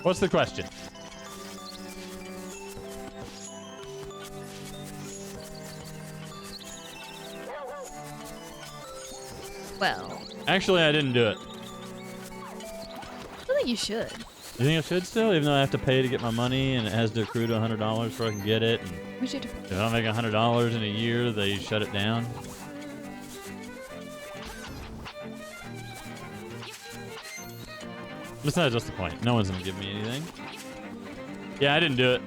What's the question? Well, Actually, I didn't do it. I feel like you should. You think I should still? Even though I have to pay to get my money and it has to accrue to $100 before I can get it. And We should. if I don't make $100 in a year, they shut it down. Besides, what's the point? No one's gonna give me anything. Yeah, I didn't do it.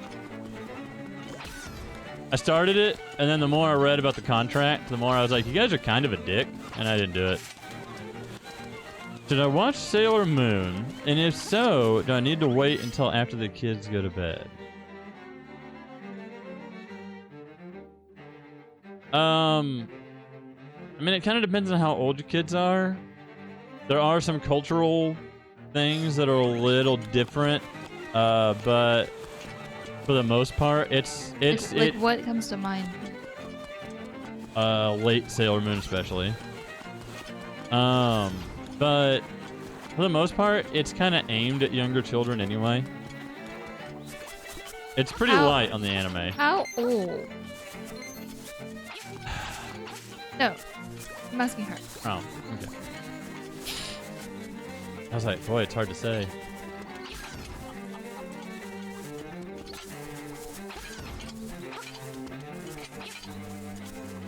I started it, and then the more I read about the contract, the more I was like, you guys are kind of a dick, and I didn't do it. Should I watch Sailor Moon? And if so, do I need to wait until after the kids go to bed? I mean, it kind of depends on how old your kids are. There are some cultural things that are a little different, but for the most part, it's what comes to mind? Late Sailor Moon especially. But for the most part, it's kind of aimed at younger children anyway. It's pretty light on the anime. How old? No, I'm asking her. Oh, okay. I was like, boy, it's hard to say.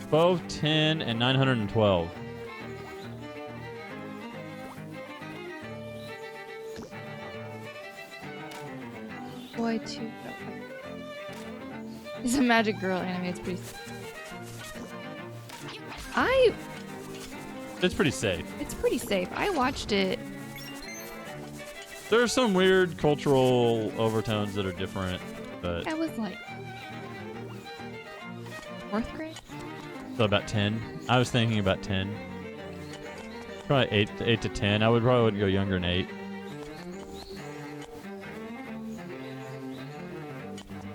Both 10 and 912. Boy, too. It's a Magic Girl anime. It's pretty. It's pretty safe. It's pretty safe. I watched it. There are some weird cultural overtones that are different, but I was like 4th grade. so about 10. I was thinking about 10. Probably 8 to 10. I probably wouldn't go younger than 8.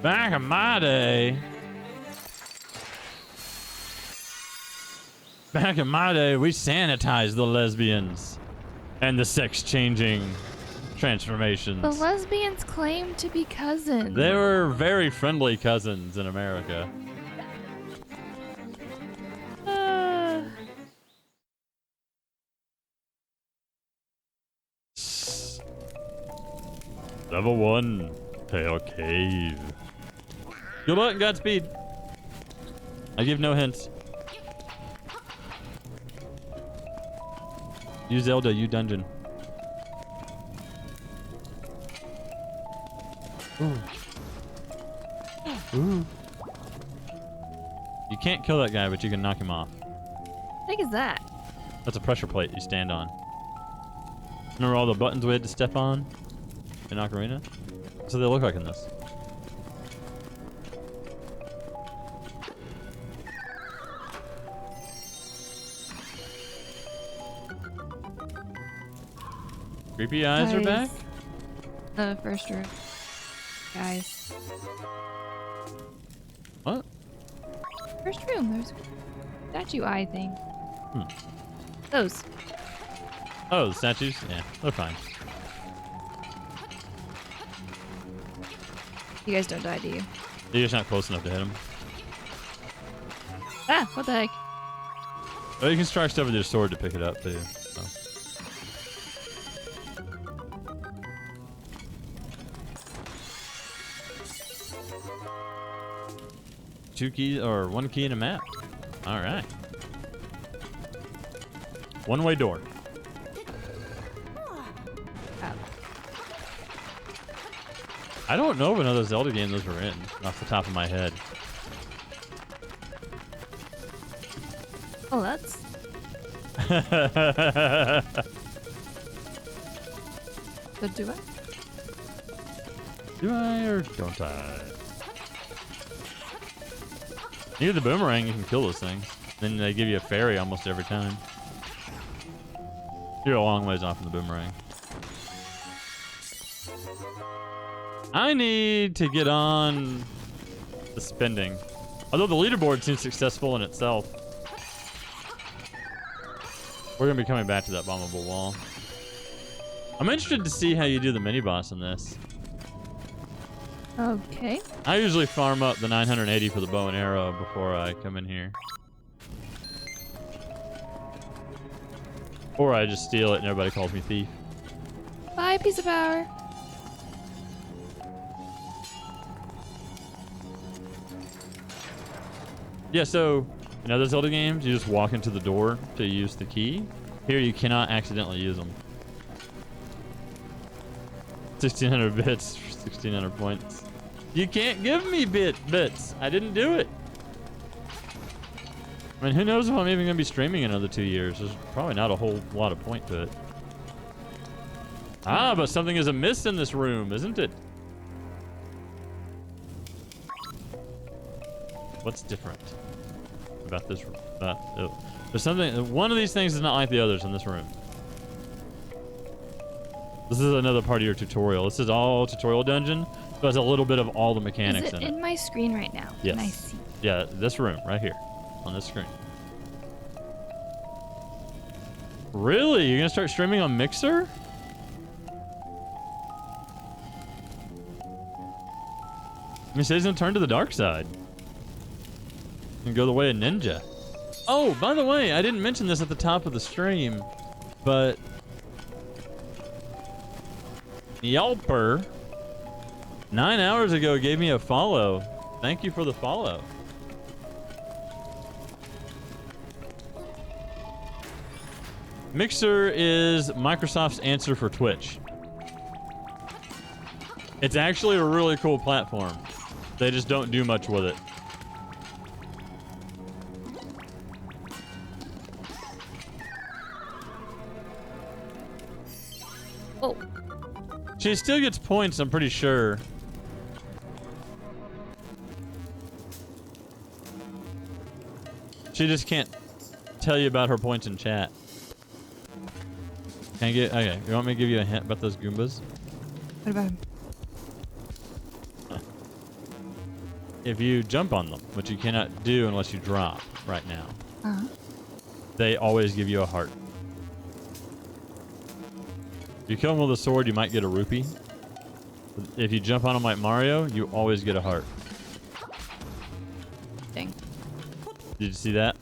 Back in my day. Back in my day, we sanitized the lesbians and the sex-changing transformations. The lesbians claim to be cousins. They were very friendly cousins in America. Level 1, Pale Cave. Good luck and Godspeed. I give no hints. You Zelda, you dungeon. Ooh. Ooh. You can't kill that guy, but you can knock him off. What the heck is that? That's a pressure plate you stand on. Remember all the buttons we had to step on in Ocarina? That's what they look like in this. Creepy eyes are back? The first room. Guys. What? First room. There's a statue eye thing. Hmm. Those. Oh, the statues? Yeah, they're fine. You guys don't die, do you? You're just not close enough to hit them. Ah, what the heck? Oh, you can strike stuff with your sword to pick it up, too. So. Two keys, or one key in a map. All right. One-way door. I don't know of another Zelda game those were in, off the top of my head. Oh, that's... So do I? Do I or don't I? You get the boomerang, you can kill those things. Then they give you a fairy almost every time. You're a long ways off from the boomerang. I need to get on the spending. Although the leaderboard seems successful in itself. We're going to be coming back to that bombable wall. I'm interested to see how you do the mini-boss in this. Okay. I usually farm up the 980 for the bow and arrow before I come in here. Or I just steal it and everybody calls me thief. Bye, piece of power. Yeah, so in other Zelda games, you just walk into the door to use the key. Here, you cannot accidentally use them. 1,600 bits for 1,600 points. You can't give me bits. I didn't do it. I mean, who knows if I'm even going to be streaming in another 2 years. There's probably not a whole lot of point to it. Ah, but something is amiss in this room, isn't it? What's different about this room? There's something. One of these things is not like the others in this room. This is another part of your tutorial. This is all tutorial dungeon, but it's a little bit of all the mechanics in it. in it. In my screen right now? Yes. Can I see? Yeah, this room right here on this screen. Really? You're gonna start streaming on Mixer? I mean, he's gonna turn to the dark side and go the way of ninja. Oh, by the way, I didn't mention this at the top of the stream, but Yelper 9 hours ago gave me a follow. Thank you for the follow. Mixer is Microsoft's answer for Twitch. It's actually a really cool platform. They just don't do much with it. Oh. She still gets points, I'm pretty sure. She just can't tell you about her points in chat. Can I get... Okay, you want me to give you a hint about those Goombas? What about him? If you jump on them, which you cannot do unless you drop right now, they always give you a heart. If you kill them with a sword, you might get a rupee. If you jump on them like Mario, you always get a heart. Dang. Did you see that?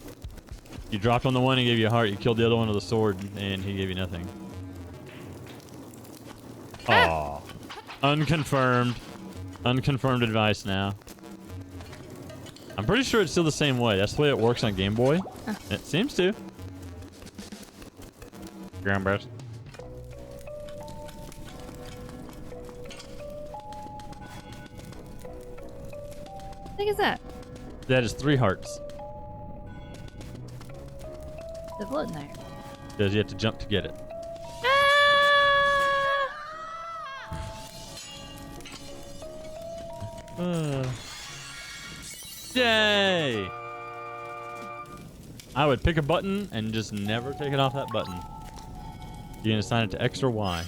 You dropped on the one and gave you a heart. You killed the other one with a sword and he gave you nothing. Aw. Unconfirmed. Unconfirmed advice now. I'm pretty sure it's still the same way. That's the way it works on Game Boy. It seems to. Grandbreast. What the heck is that? That is 3 hearts. There's blood in there. Because you have to jump to get it. Yay! I would pick a button and just never take it off that button. You can assign it to X or Y.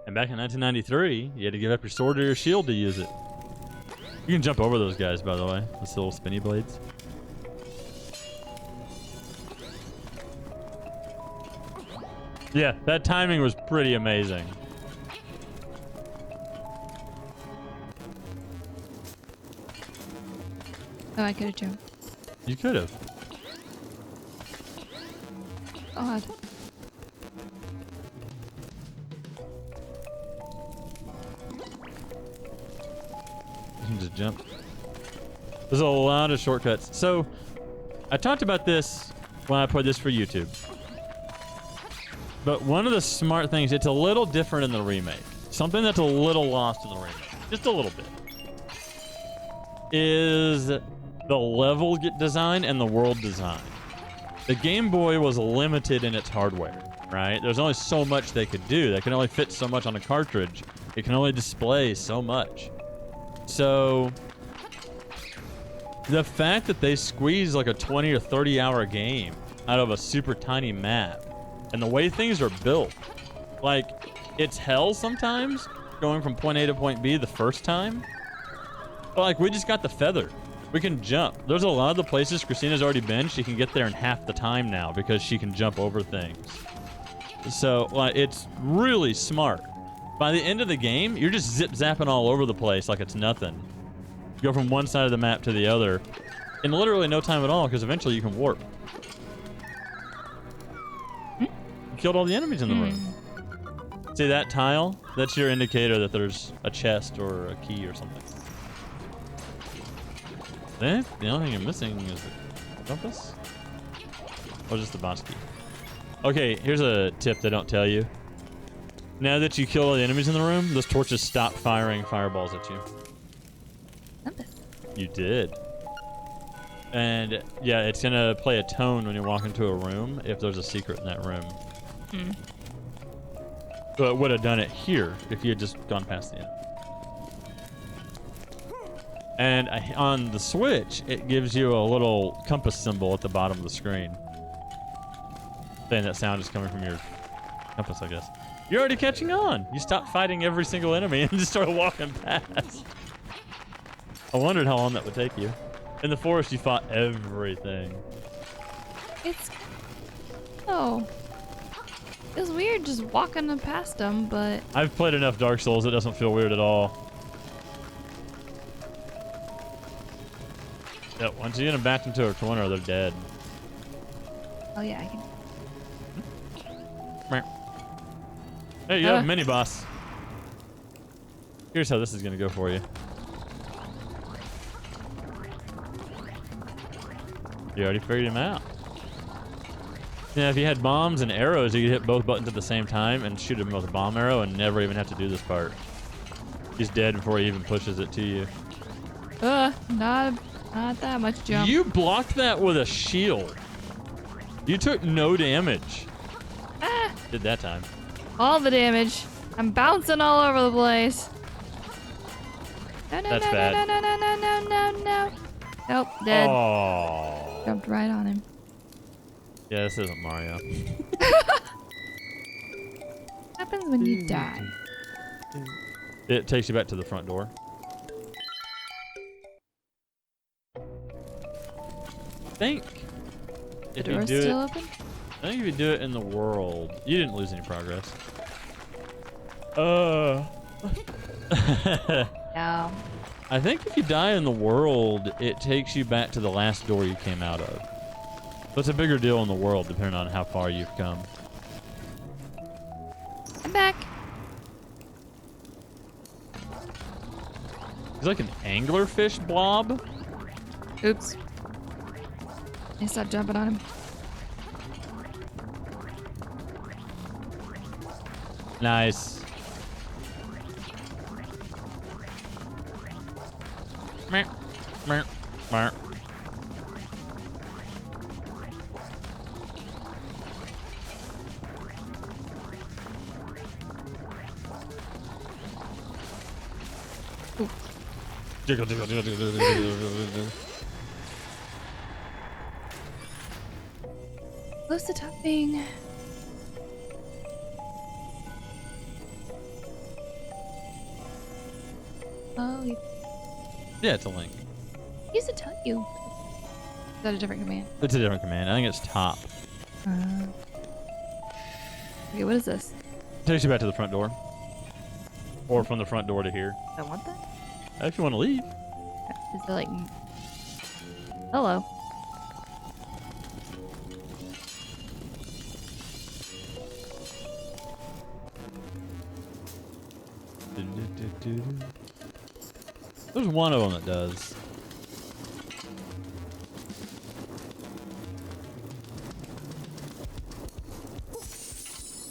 And back in 1993, you had to give up your sword or your shield to use it. You can jump over those guys, by the way. Those little spinny blades. Yeah, that timing was pretty amazing. Oh, I could have jumped. You could have. Odd. You can just jump. There's a lot of shortcuts. So, I talked about this when I put this for YouTube. But one of the smart things, it's a little different in the remake. Something that's a little lost in the remake, just a little bit, is the level design and the world design. The Game Boy was limited in its hardware, right? There's only so much they could do. They can only fit so much on a cartridge. It can only display so much. So the fact that they squeeze like a 20 or 30 hour game out of a super tiny map, and the way things are built, like, it's hell sometimes going from point A to point B the first time. But like, we just got the feather. We can jump. There's a lot of the places Christina's already been. She can get there in half the time now because she can jump over things. So it's really smart. By the end of the game, you're just zip-zapping all over the place like it's nothing. You go from one side of the map to the other in literally no time at all, because eventually you can warp. You killed all the enemies in the room. See that tile? That's your indicator that there's a chest or a key or something. Then the only thing you're missing is the compass? Or just the boss key? Okay, here's a tip they don't tell you. Now that you kill all the enemies in the room, those torches stop firing fireballs at you. Compass. You did. And yeah, it's gonna play a tone when you walk into a room if there's a secret in that room. So it would have done it here if you had just gone past the end. And on the Switch, it gives you a little compass symbol at the bottom of the screen. Saying that sound is coming from your compass, I guess. You're already catching on. You stopped fighting every single enemy and just started walking past. I wondered how long that would take you. In the forest, you fought everything. It's... Oh. It was weird just walking past them, but... I've played enough Dark Souls, it doesn't feel weird at all. Yeah, once you get them backed into a corner, they're dead. Oh yeah, I can... There you go, mini boss. Here's how this is gonna go for you. You already figured him out. Yeah, if you had bombs and arrows, you could hit both buttons at the same time and shoot him with a bomb arrow and never even have to do this part. He's dead before he even pushes it to you. Not that much jump. You blocked that with a shield. You took no damage. Did that time. All the damage. I'm bouncing all over the place. No, no, That's no, bad. no, no, no, no, no, no, no. Nope, dead. Oh. Jumped right on him. Yeah, this isn't Mario. What happens when you die? It takes you back to the front door. I think The if you door's do still it, open? I think if you do it in the world, you didn't lose any progress. No. I think if you die in the world, it takes you back to the last door you came out of. So it's a bigger deal in the world, depending on how far you've come. I'm back. It's like an anglerfish blob. Oops. I stopped jumping on him. Nice. Meh, meh, meh. Jiggle, jiggle, jiggle, jiggle, jiggle, jiggle, jiggle. Close to topping. Oh, Yeah, it's a link. he used to tell you. Is that a different command? It's a different command. I think it's top. Okay, what is this? Takes you back to the front door. Or from the front door to here. I want that? If you want to leave. Is it like... Hello. There's one of them that does.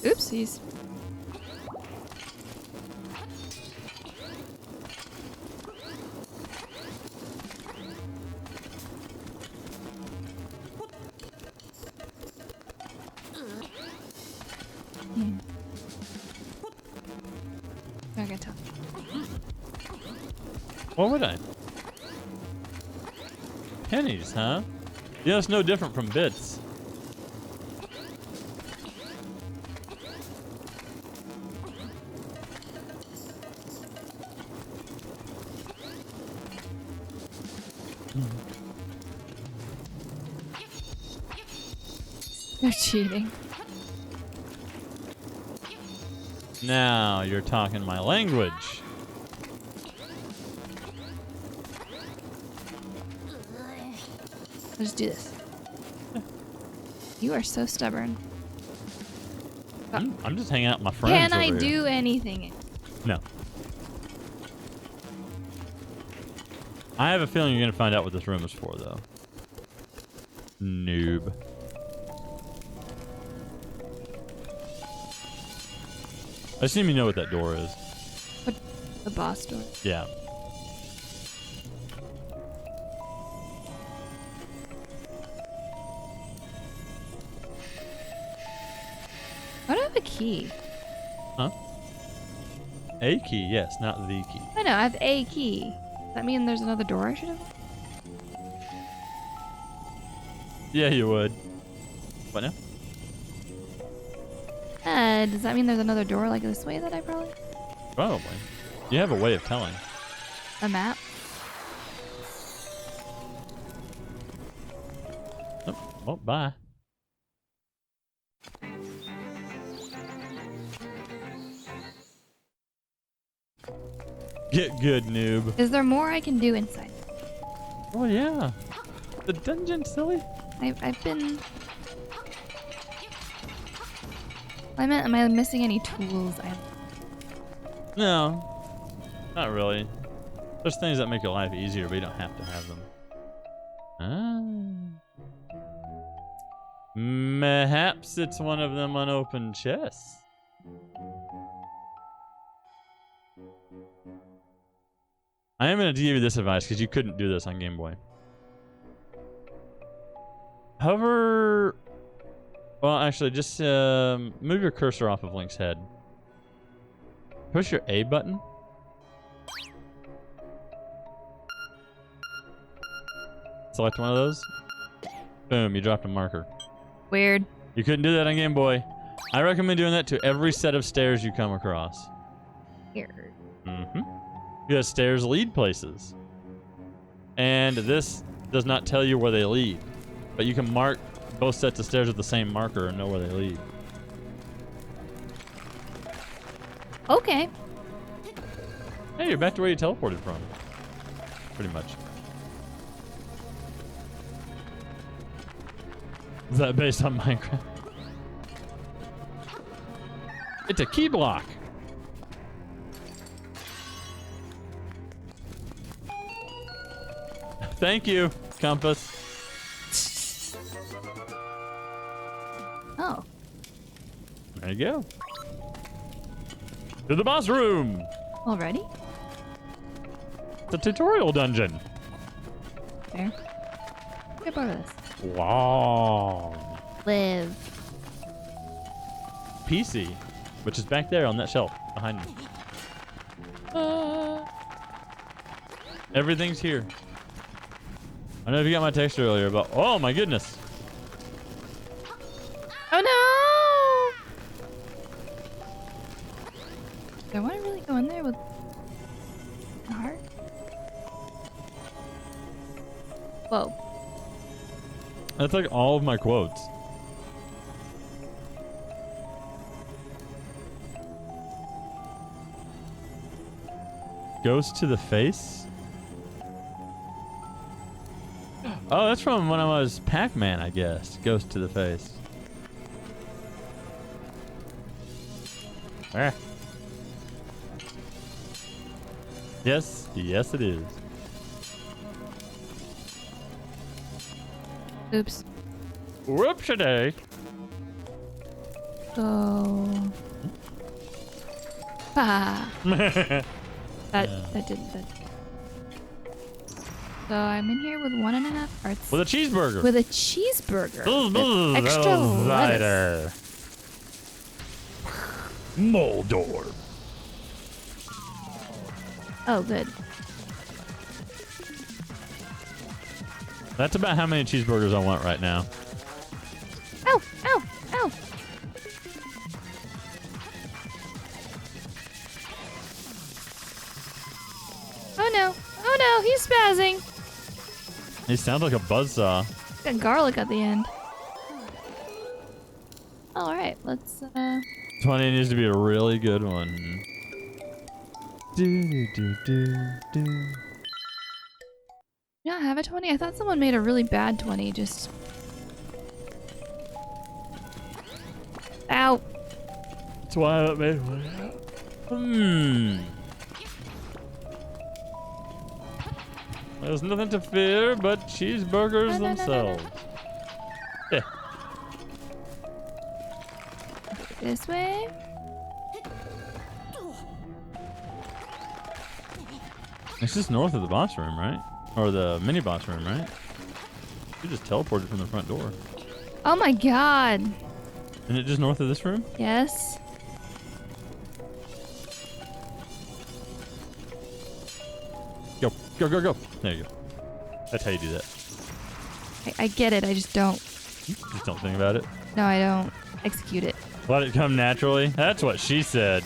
Oopsies. I can tell. What would I? Pennies, huh? Yeah, it's no different from bits. They're cheating. Now you're talking my language. I'll just do this. You are so stubborn. I'm just hanging out with my friends. Can I over here. do anything? No. I have a feeling you're gonna find out what this room is for, though. Noob. I just need to know what that door is. What? The boss door. Yeah. I don't have a key. Huh? A key, yes, not the key. I know, I have a key. Does that mean there's another door I should have? Yeah, you would. What now? Does that mean there's another door like this way that I probably... Probably. You have a way of telling. A map? Oh, well, bye. Get good, noob. Is there more I can do inside? Oh, yeah. The dungeon, silly. I've been... I meant, am I missing any tools? No. Not really. There's things that make your life easier, but you don't have to have them. Ah. Perhaps it's one of them unopened chests. I am going to give you this advice because you couldn't do this on Game Boy. Hover... Well, actually, just move your cursor off of Link's head. Push your A button. Select one of those. Boom, you dropped a marker. Weird. You couldn't do that on Game Boy. I recommend doing that to every set of stairs you come across. Weird. Mm-hmm. Because stairs lead places. And this does not tell you where they lead. But you can mark both sets of stairs with the same marker and know where they lead. Okay. Hey, you're back to where you teleported from. Pretty much. Is that based on Minecraft? It's a key block. Thank you, Compass. Oh. There you go. To the boss room. Already? The tutorial dungeon. There. Get part of this. Wow. Live. PC, which is back there on that shelf behind me. Everything's here. I don't know if you got my text earlier, but oh my goodness. Oh no! Do I want to really go in there with the heart? Whoa. That's like all of my quotes. Ghost to the face? Oh, that's from when I was Pac-Man, I guess. Ghost to the face. Ah. Yes, yes it is. Oops. Whoopsie-day. Go. Ah. That didn't. So I'm in here with 1.5 hearts. With a cheeseburger. With a cheeseburger. With extra lettuce. Moldor. Oh, good. That's about how many cheeseburgers I want right now. Ow! Ow! Ow! Oh no! Oh no! He's spazzing! He sounds like a buzzsaw. Got garlic at the end. Alright, let's 20 needs to be a really good one. Yeah, have a 20? I thought someone made a really bad 20, just... Ow! That's why I made one. There's nothing to fear but cheeseburgers themselves. Yeah. This way? It's just north of the boss room, right? Or the mini boss room, right? You just teleported from the front door. Oh my god! Isn't it just north of this room? Yes. Go, go, go, go. There you go. That's how you do that. I get it, I just don't. You just don't think about it. No, I don't execute it. Let it come naturally. That's what she said.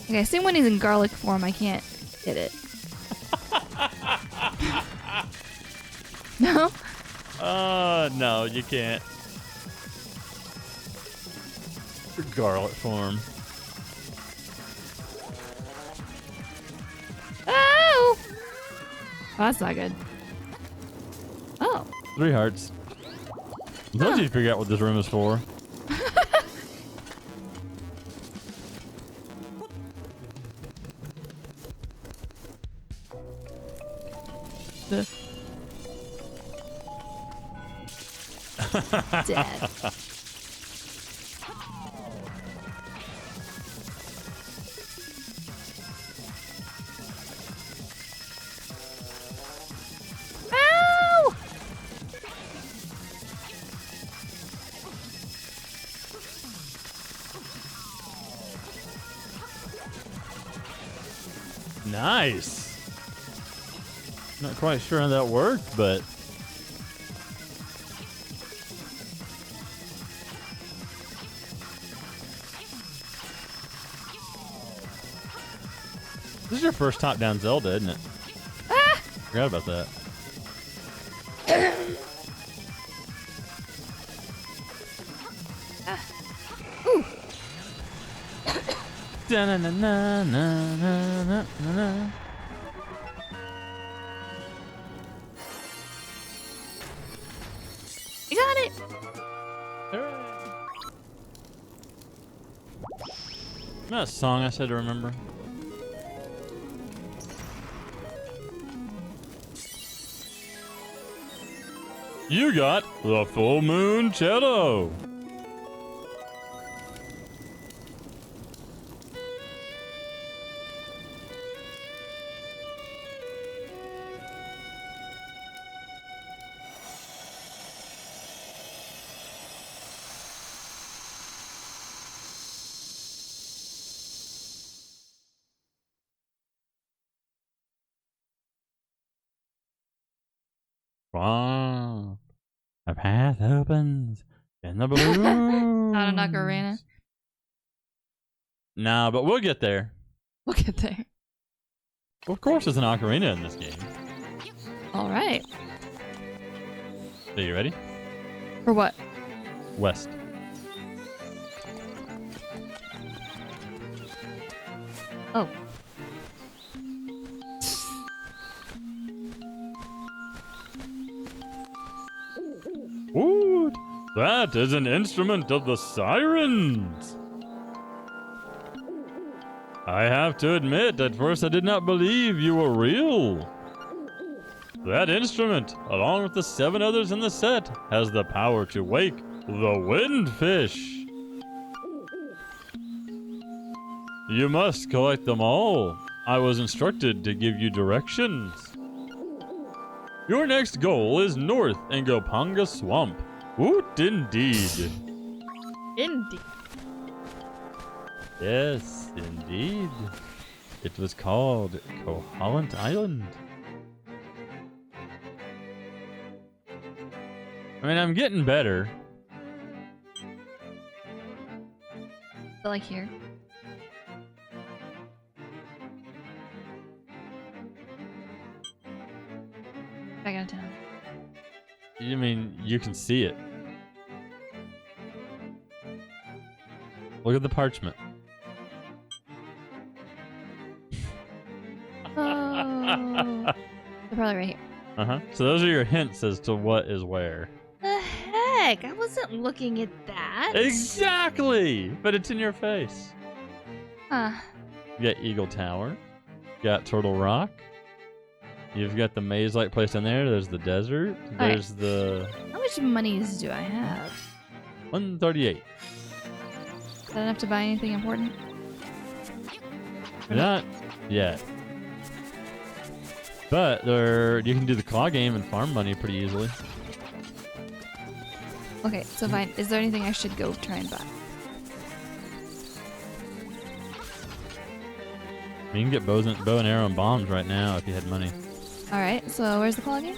Okay, I assume when he's in garlic form, I can't hit it. No? No, you can't. Garlic form. Oh! Oh, that's not good. Oh. 3 hearts. Don't you figure out what this room is for? Dead. Ow! Nice. Not quite sure how that worked, but this is your first top-down Zelda, isn't it? Ah! Forgot about that. Ooh. Da-na-na-na-na-na-na-na. You got it! Isn't that a song I said to remember? You got the full moon cello. Wow. A path opens in the blue. Not an ocarina. Nah, but we'll get there. We'll get there. Well, of course, there's an ocarina in this game. All right. So you ready? For what? West. Oh. Ooh, that is an instrument of the sirens. I have to admit, at first I did not believe you were real. That instrument, along with the 7 others in the set, has the power to wake the windfish. You must collect them all. I was instructed to give you directions. Your next goal is north in Gopanga Swamp. Woot indeed. Indeed. Yes, indeed. It was called Koholint Island. I mean, I'm getting better. So like here. Back out of town. You mean you can see it? Look at the parchment. Oh. They're probably right here. Uh-huh. So those are your hints as to what is where. The heck? I wasn't looking at that. Exactly! But it's in your face. Huh. You got Eagle Tower. You got Turtle Rock. You've got the maze-like place in there. There's the desert. There's the... How much monies do I have? 138. Is that enough to buy anything important? Not yet. But you can do the claw game and farm money pretty easily. Okay, so fine. Is there anything I should go try and buy? You can get bow and arrow and bombs right now if you had money. Alright, so where's the claw game?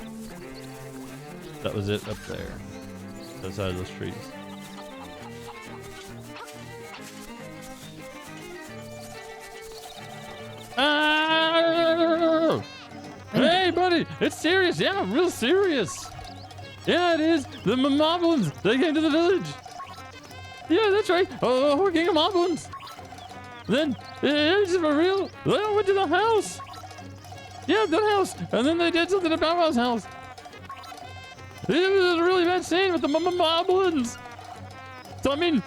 That was it up there. That side of those trees. Oh! Hey, buddy! It's serious! Yeah, real serious! Yeah, it is! The moblins! They came to the village! Yeah, that's right! Oh, we're king of moblins! Then, it's for real! They all went to the house! Yeah, the house! And then they did something about Bowwow's house! It was a really bad scene with the moblins! So, I mean...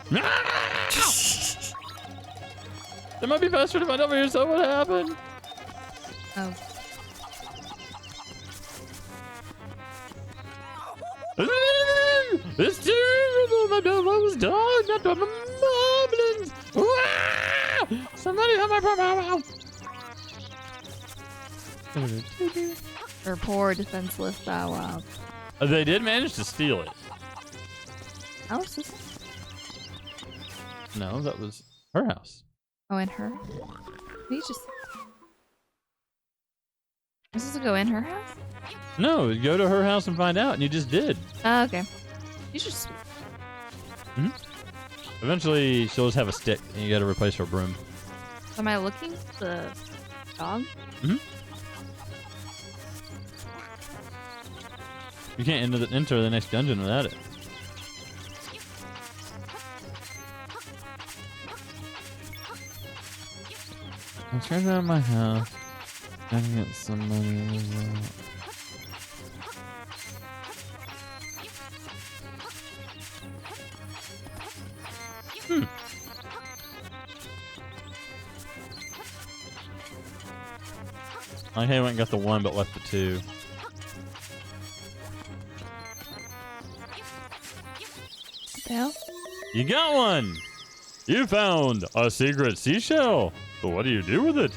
It might be faster to find out for yourself what happened! Oh. It's terrible! My dog was done! Not the moblins! Somebody help my poor Bow Wow! Or poor defenseless Bow Wow. They did manage to steal it. House is it? No, that was her house. Oh, in her? We just... Is this to go in her house? No, you go to her house and find out, and you just did. Oh, okay. You just... Eventually, she'll just have a stick, and you gotta replace her broom. Am I looking? The dog? You can't enter the next dungeon without it. Let's go down my house and get some money. I went and got the 1 but left the 2. What the hell? You got one! You found a secret seashell! But what do you do with it?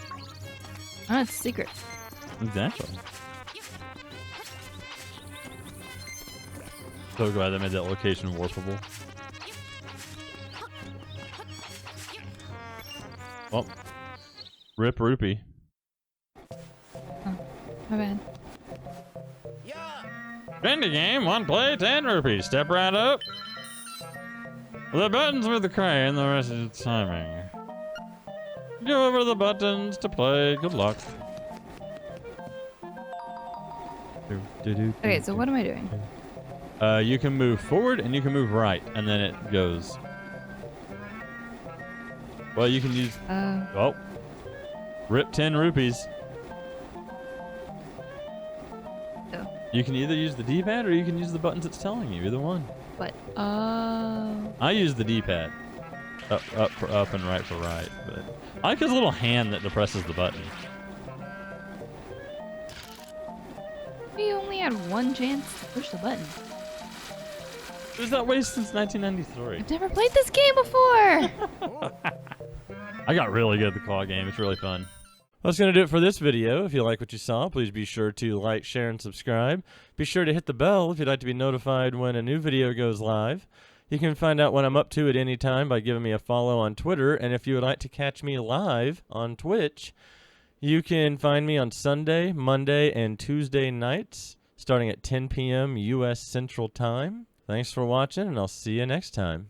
Oh, it's a secret. Exactly. So glad they made that location warpable. Well, rip rupee. Oh, my bad. Indie game, 1 play, 10 rupees. Step right up. The buttons with the crane, the rest is timing. Go over the buttons to play. Good luck. Okay, so what am I doing? You can move forward and you can move right, and then it goes. Well, you can use. Oh, rip 10 rupees. Oh. You can either use the D-pad or you can use the buttons it's telling you. Either one. What? Oh. I use the D-pad. Up for up and right for right, but I like his little hand that depresses the button. We only had 1 chance to push the button. It was that way since 1993. I've never played this game before! I got really good at the claw game. It's really fun. That's going to do it for this video. If you like what you saw, please be sure to like, share, and subscribe. Be sure to hit the bell if you'd like to be notified when a new video goes live. You can find out what I'm up to at any time by giving me a follow on Twitter. And if you would like to catch me live on Twitch, you can find me on Sunday, Monday, and Tuesday nights, starting at 10 p.m. U.S. Central Time. Thanks for watching, and I'll see you next time.